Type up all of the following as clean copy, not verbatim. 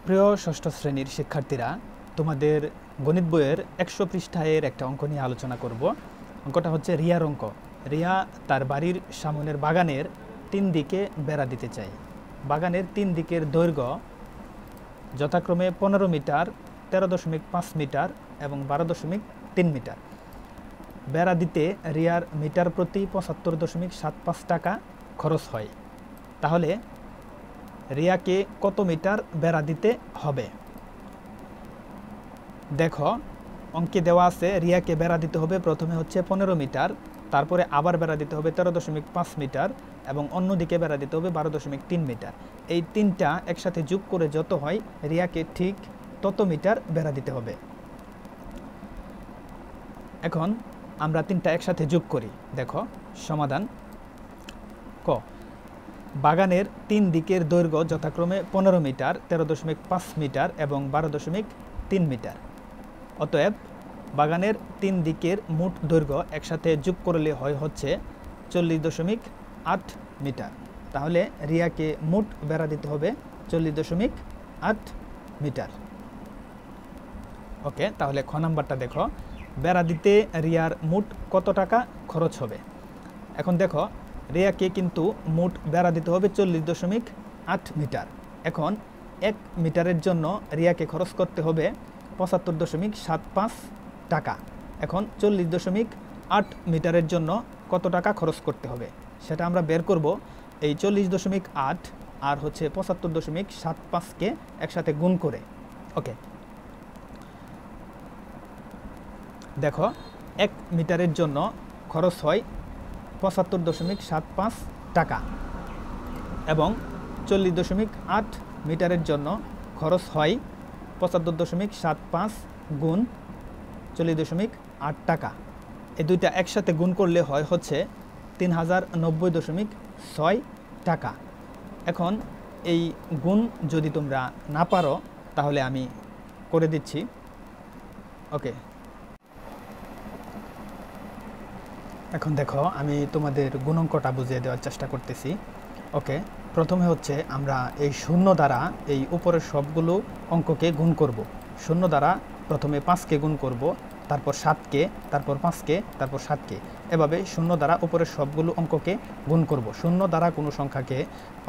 প্রিয় ষষ্ঠ শ্রেণীর শিক্ষার্থীরা, তোমাদের গণিত বইয়ের 100 পৃষ্ঠায়ের একটা অঙ্ক নিয়ে আলোচনা করব। অঙ্কটা হচ্ছে রিয়ার অঙ্ক। রিয়া তার বাড়ির সামনের বাগানের 3 দিকে বেড়া দিতে চায়। বাগানের 3 দিকের দৈর্ঘ্য যথাক্রমে 15 মিটার, 13.5 মিটার এবং 12.3 মিটার। বেড়া দিতে রিয়ার মিটার প্রতি 75.75 টাকা খরচ হয়। তাহলে রিয়াকে কত মিটার বেড়া দিতে হবে? দেখো, অঙ্কে দেওয়া আছে রিয়াকে বেড়া দিতে হবে প্রথমে হচ্ছে 15 মিটার, তারপরে আবার বেড়া দিতে হবে 13.5 মিটার এবং অন্যদিকে বেড়া দিতে হবে 12.3 মিটার। এই তিনটা একসাথে যোগ করে যত হয় রিয়াকে ঠিক তত মিটার বেড়া দিতে হবে। এখন আমরা তিনটা একসাথে যোগ করি। দেখো সমাধান। ক, বাগানের 3 দিকের দৈর্ঘ্য যথাক্রমে 15 মিটার, 13.5 মিটার এবং 12.3 মিটার। অতএব বাগানের 3 দিকের মোট দৈর্ঘ্য একসাথে যোগ করলে হয় হচ্ছে 40.8 মিটার। তাহলে রিয়াকে মোট বেড়া দিতে হবে 40.8 মিটার। ওকে, তাহলে খ নাম্বারটা দেখো, বেড়া দিতে রিয়ার মোট কত টাকা খরচ হবে। এখন দেখো, রিয়াকে কিন্তু মোট বেড়া দিতে হবে 40.8 মিটার। এখন 1 মিটারের জন্য রিয়াকে খরচ করতে হবে 75.75 টাকা। এখন 40.8 মিটারের জন্য কত টাকা খরচ করতে হবে সেটা আমরা বের করব। এই 40.8 আর হচ্ছে 75.75কে একসাথে গুণ করে। ওকে, দেখো 1 মিটারের জন্য খরচ হয় 75.75 টাকা এবং 40.8 মিটারের জন্য খরচ হয় 75.75 গুণ 40.8 টাকা। এই দুইটা একসাথে গুণ করলে হয় হচ্ছে 3090.6 টাকা। এখন এই গুণ যদি তোমরা না পারো তাহলে আমি করে দিচ্ছি। ওকে, এখন দেখো আমি তোমাদের গুণাঙ্কটা বুঝিয়ে দেওয়ার চেষ্টা করতেছি। ওকে, প্রথমে হচ্ছে আমরা এই শূন্য দ্বারা এই উপরের সবগুলো অঙ্ককে গুণ করব। শূন্য দ্বারা প্রথমে 5কে গুণ করব, তারপর 7কে, তারপর 5কে, তারপর 7কে। এভাবে শূন্য দ্বারা উপরের সবগুলো অঙ্ককে গুণ করব। শূন্য দ্বারা কোনো সংখ্যাকে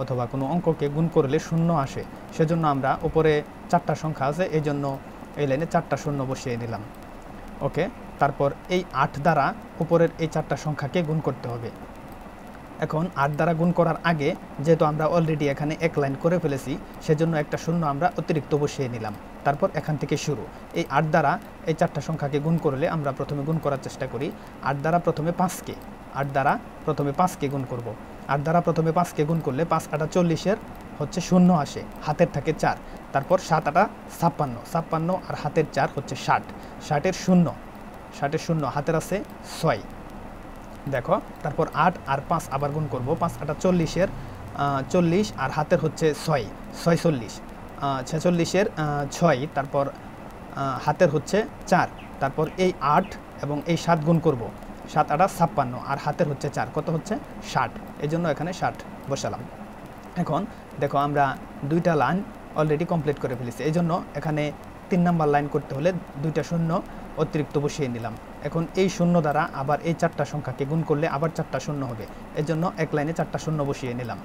অথবা কোনো অঙ্ককে গুণ করলে শূন্য আসে, সেজন্য আমরা উপরে 4টা সংখ্যা আছে, এই জন্য এই লাইনে 4টা শূন্য বসিয়ে নিলাম। ওকে, তারপর এই 8 দ্বারা উপরের এই 4টা সংখ্যাকে গুণ করতে হবে। এখন 8 দ্বারা গুণ করার আগে যেহেতু আমরা অলরেডি এখানে এক লাইন করে ফেলেছি, সেজন্য একটা শূন্য আমরা অতিরিক্ত বসিয়ে নিলাম। তারপর এখান থেকে শুরু। এই 8 দ্বারা এই 4টা সংখ্যাকে গুণ করলে আমরা প্রথমে গুণ করার চেষ্টা করি। 8 দ্বারা প্রথমে 5কে, 8 দ্বারা প্রথমে 5কে গুণ করব। 8 দ্বারা প্রথমে 5কে গুণ করলে 5 8 40-এর হচ্ছে শূন্য আসে, হাতের থাকে 4। তারপর 7 8 56, 56 আর হাতের 4 হচ্ছে 60, 60-এর শূন্য, 60-এর শূন্য হাতের আছে 6। দেখো, তারপর 8 আর 5 আবার গুণ করব। 5 8 40-এর 40 আর হাতের হচ্ছে 6, 6 40, 46-এর 6, তারপর হাতের হচ্ছে 4। তারপর এই 8 এবং এই 7 গুণ করব। 7 8 56 আর হাতের হচ্ছে 4, কত হচ্ছে 60, এই জন্য এখানে 60 বসালাম। এখন দেখো আমরা 2টা লাইন অলরেডি কমপ্লিট করে ফেলেছি, এই জন্য এখানে 3 নাম্বার লাইন করতে হলে 2টা শূন্য অতিরিক্ত বসিয়ে নিলাম। এখন এই শূন্য দ্বারা আবার এই 4টা সংখ্যাকে গুণ করলে আবার 4টা শূন্য হবে, এই জন্য এক লাইনে 4টা শূন্য বসিয়ে নিলাম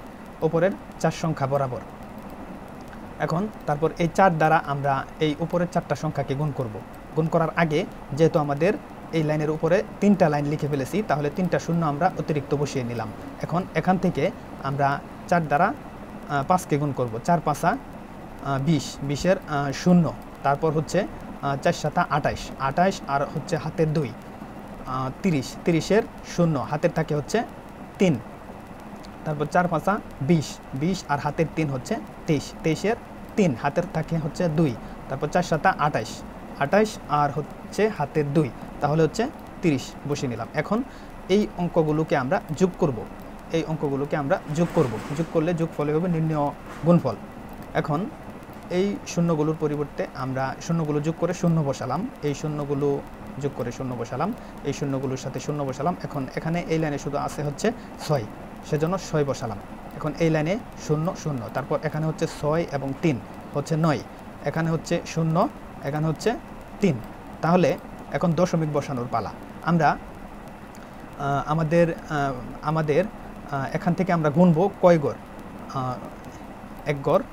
উপরের 4 সংখ্যা বরাবর। এখন তারপর এই 4 দ্বারা আমরা এই উপরের 4টা সংখ্যাকে গুণ করব। গুণ করার আগে যেহেতু আমাদের এই লাইনের উপরে 3টা লাইন লিখে ফেলেছি, তাহলে 3টা শূন্য আমরা অতিরিক্ত বসিয়ে নিলাম। এখন এখান থেকে আমরা 4 দ্বারা 5কে গুণ করব। 4 5 20, 20-এর শূন্য, তারপর হচ্ছে 4 7 28, 28 আর হচ্ছে হাতের 2, 30, 30-এর শূন্য, হাতের থাকে হচ্ছে 3। তারপর 4 5 20, 20 আর হাতের 3 হচ্ছে 23, 23-এর 3, হাতের থাকে হচ্ছে 2। তারপর 4 7 28, 28 আর হচ্ছে হাতের 2, তাহলে হচ্ছে 30 বসিয়ে নিলাম। এখন এই অঙ্কগুলোকে আমরা যোগ করব। এই অঙ্কগুলোকে আমরা যোগ করব। যোগ করলে যোগফলে হবে নির্ণয় গুণফল। এখন এই শূন্যগুলোর পরিবর্তে আমরা শূন্যগুলো যোগ করে শূন্য বসালাম, এই শূন্যগুলো যোগ করে শূন্য বসালাম, এই শূন্যগুলোর সাথে শূন্য বসালাম। এখন এখানে এই লাইনে শুধু আছে হচ্ছে 6, সেজন্য 6 বসালাম। এখন এই লাইনে 0 0, তারপর এখানে হচ্ছে 6 এবং 3, হচ্ছে 9, এখানে হচ্ছে 0, এখানে হচ্ছে 3। তাহলে এখন দশমিক বসানোর পালা। আমরা আমাদের এখান থেকে আমরা গুনবো কয় গড়, 1 গড়,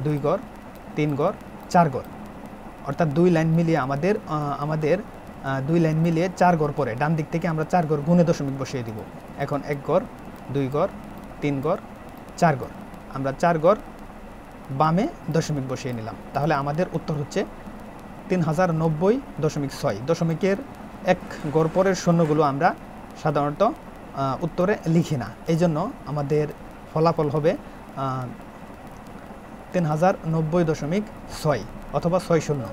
2 গড়, 3 গড়, 4 গড়, অর্থাৎ 2 লাইন মিলিয়ে আমাদের 2 লাইন মিলিয়ে 4 গড় পরে ডান দিক থেকে আমরা 4 গড় গুনে দশমিক বসিয়ে দিব। এখন 1 গড়, 2 গড়, 3 গড়, 4 গড়, আমরা 4 গড় বামে দশমিক বসিয়ে নিলাম। তাহলে আমাদের উত্তর হচ্ছে 3090.6। দশমিকের 1 গড় পরের শূন্যগুলো আমরা সাধারণত উত্তরে লিখি না, এই জন্য আমাদের ফলাফল হবে 3090.6 অথবা 60।